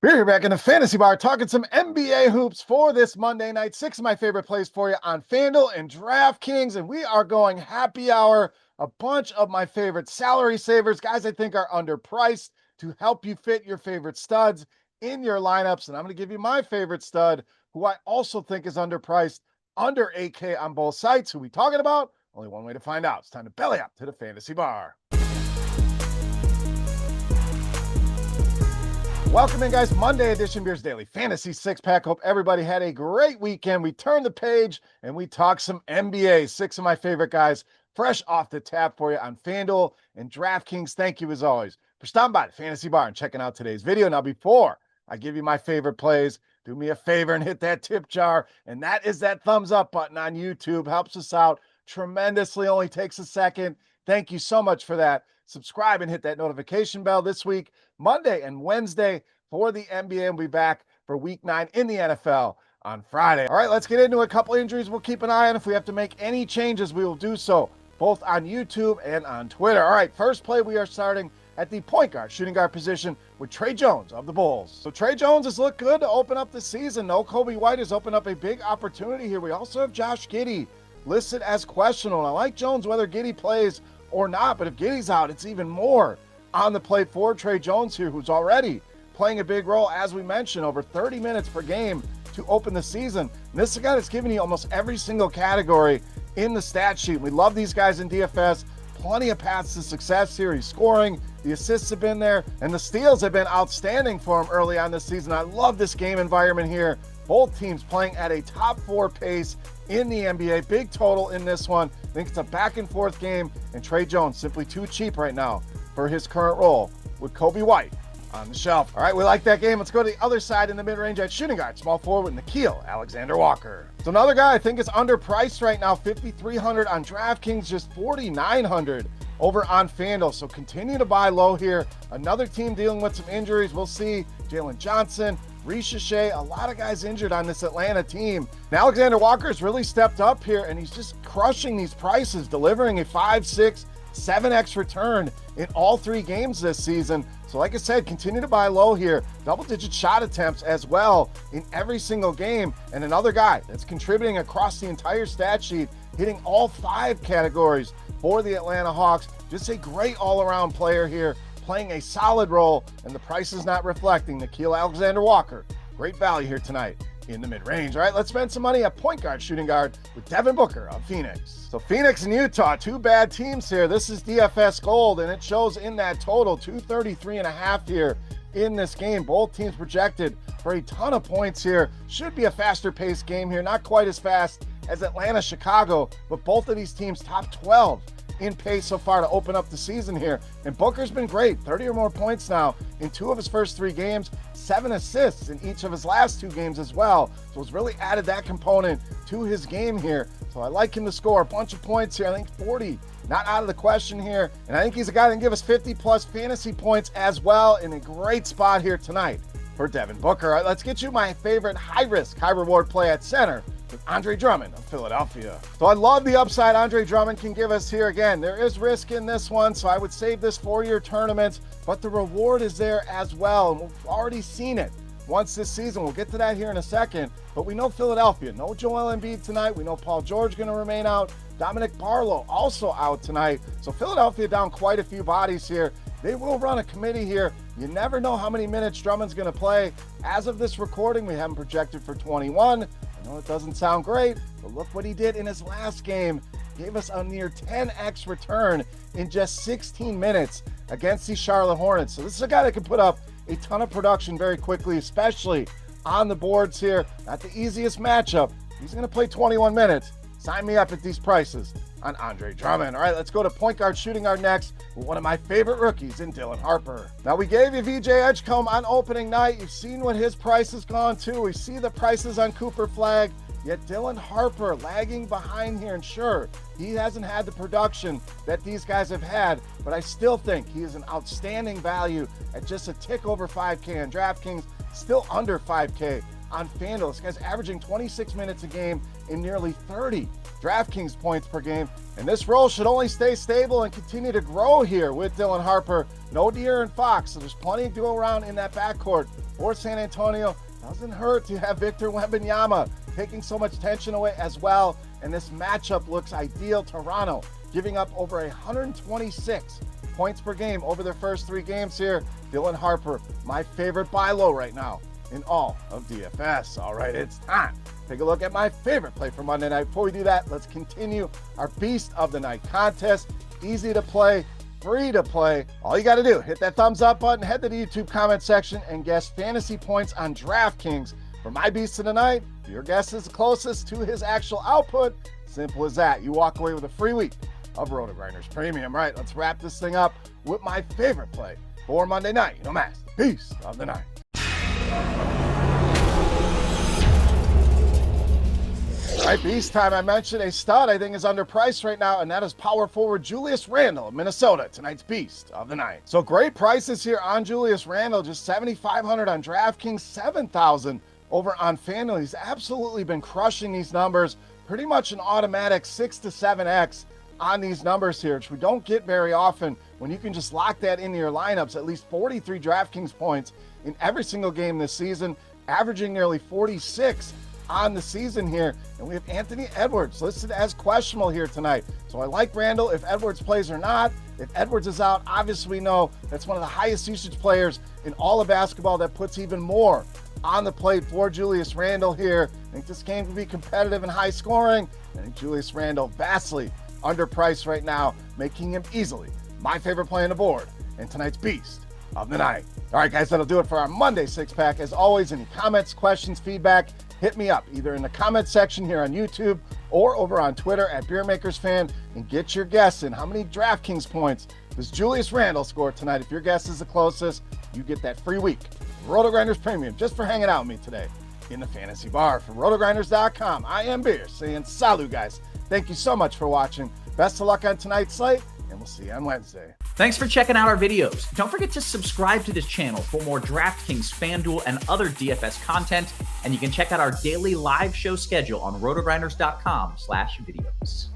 We're here back in the fantasy bar talking some NBA hoops for this Monday night. 6 of my favorite plays for you on FanDuel and DraftKings, and we are going happy hour. A bunch of my favorite salary savers, guys I think are underpriced to help you fit your favorite studs in your lineups. And I'm going to give you my favorite stud, who I also think is underpriced, under 8K on both sites. Who we talking about? Only one way to find out. It's time to belly up to the fantasy bar. Welcome in, guys. Monday edition Beers Daily Fantasy Six Pack. Hope everybody had a great weekend. We turned the page and we talked some NBA. 6 of my favorite guys fresh off the tap for you on FanDuel and DraftKings. Thank you as always for stopping by the Fantasy Bar and checking out today's video. Now, before I give you my favorite plays, do me a favor and hit that tip jar. And that is that thumbs up button on YouTube. Helps us out tremendously. Only takes a second. Thank you so much for that. Subscribe and hit that notification bell this week, Monday and Wednesday for the NBA, and we'll be back for week 9 in the NFL on Friday. All right, let's get into a couple injuries we'll keep an eye on. If we have to make any changes, we will do so both on YouTube and on Twitter. All right, first play, we are starting at the point guard, shooting guard position with Trey Jones of the Bulls. So Trey Jones has looked good to open up the season. No Kobe White has opened up a big opportunity here. We also have Josh Giddey listed as questionable. I like Jones whether Giddey plays or not, but if Giddey's out, it's even more on the plate for Trey Jones here, who's already playing a big role, as we mentioned, over 30 minutes per game to open the season. And this is a guy that's giving you almost every single category in the stat sheet. We love these guys in DFS. Plenty of paths to success here. He's scoring, the assists have been there, and the steals have been outstanding for him early on this season. I love this game environment here. Both teams playing at a top 4 pace in the NBA. Big total in this one. I think it's a back and forth game, and Trey Jones simply too cheap right now for his current role with Kobe White on the shelf. All right, we like that game. Let's go to the other side in the mid-range at shooting guard, small forward, Nickeil Alexander-Walker. So another guy I think is underpriced right now, $5,300 on DraftKings, just $4,900 over on FanDuel. So continue to buy low here. Another team dealing with some injuries. We'll see Jalen Johnson, Shea, a lot of guys injured on this Atlanta team. Now Alexander Walker's really stepped up here, and he's just crushing these prices, delivering a 5, 6, 7x return in all 3 games this season. So like I said, continue to buy low here. Double-digit shot attempts as well in every single game. And another guy that's contributing across the entire stat sheet, hitting all 5 categories for the Atlanta Hawks. Just a great all-around player here, playing a solid role, and the price is not reflecting. Nickeil Alexander-Walker, great value here tonight in the mid-range. All right, let's spend some money at point guard, shooting guard with Devin Booker of Phoenix. So Phoenix and Utah, 2 bad teams here. This is DFS gold, and it shows in that total, 233.5 here in this game. Both teams projected for a ton of points here. Should be a faster paced game here. Not quite as fast as Atlanta, Chicago, but both of these teams top 12 in pace so far to open up the season here. And Booker's been great, 30 or more points now in 2 of his first 3 games, 7 assists in each of his last 2 games as well. So it's really added that component to his game here. So I like him to score a bunch of points here. I think 40, not out of the question here. And I think he's a guy that can give us 50 plus fantasy points as well, in a great spot here tonight for Devin Booker. All right, let's get you my favorite high risk, high reward play at center with Andre Drummond of Philadelphia. So I love the upside Andre Drummond can give us here. Again, there is risk in this one, so I would save this for your tournaments, but the reward is there as well, and we've already seen it once this season. We'll get to that here in a second, but we know Philadelphia, no Joel Embiid tonight. We know Paul George going to remain out. Dominic Barlow also out tonight. So Philadelphia down quite a few bodies here. They will run a committee here. You never know how many minutes Drummond's going to play. As of this recording, we have him projected for 21. I know it doesn't sound great, but look what he did in his last game. Gave us a near 10x return in just 16 minutes against the Charlotte Hornets. So this is a guy that can put up a ton of production very quickly, especially on the boards here. Not the easiest matchup. He's going to play 21 minutes. Sign me up at these prices on Andre Drummond. All right, let's go to point guard, shooting guard next with one of my favorite rookies in Dylan Harper. Now, we gave you VJ Edgecombe on opening night. You've seen what his price has gone to. We see the prices on Cooper Flag. Yet Dylan Harper lagging behind here, and sure, he hasn't had the production that these guys have had, but I still think he is an outstanding value at just a tick over 5K on DraftKings, still under 5K on FanDuel. This guy's averaging 26 minutes a game in nearly 30 DraftKings points per game, and this role should only stay stable and continue to grow here with Dylan Harper. No De'Aaron Fox, so there's plenty to go around in that backcourt for San Antonio. Doesn't hurt to have Victor Wembanyama taking so much tension away as well. And this matchup looks ideal. Toronto giving up over 126 points per game over their first 3 games here. Dylan Harper, my favorite buy low right now in all of DFS. All right, it's time. Take a look at my favorite play for Monday night. Before we do that, let's continue our Beast of the Night contest. Easy to play, free to play. All you got to do, hit that thumbs up button, head to the YouTube comment section, and guess fantasy points on DraftKings for my Beast of the Night. If your guess is closest to his actual output, simple as that. You walk away with a free week of RotoGrinders Premium. Right, let's wrap this thing up with my favorite play for Monday night. You know, Max, Beast of the Night. All right, Beast time. I mentioned a stud I think is underpriced right now, and that is power forward Julius Randle of Minnesota, tonight's Beast of the Night. So great prices here on Julius Randle, just $7,500 on DraftKings, $7,000 over on FanDuel. He's absolutely been crushing these numbers, pretty much an automatic 6 to 7x on these numbers here, which we don't get very often when you can just lock that into your lineups. At least 43 DraftKings points in every single game this season, averaging nearly 46 on the season here. And we have Anthony Edwards listed as questionable here tonight. So I like Randle if Edwards plays or not. If Edwards is out, obviously we know that's one of the highest usage players in all of basketball. That puts even more on the plate for Julius Randle here. I think this game can be competitive and high scoring. I think Julius Randle vastly underpriced right now, making him easily my favorite play on the board and tonight's Beast of the Night. All right, guys, that'll do it for our Monday 6-pack. As always, any comments, questions, feedback, hit me up either in the comment section here on YouTube or over on Twitter at Beermakersfan, and get your guess in. How many DraftKings points does Julius Randle score tonight? If your guess is the closest, you get that free week of RotoGrinders Premium just for hanging out with me today in the Fantasy Bar. From RotoGrinders.com, I am Beer saying salut, guys. Thank you so much for watching. Best of luck on tonight's slate, and we'll see you on Wednesday. Thanks for checking out our videos. Don't forget to subscribe to this channel for more DraftKings, FanDuel, and other DFS content. And you can check out our daily live show schedule on RotoGrinders.com/videos.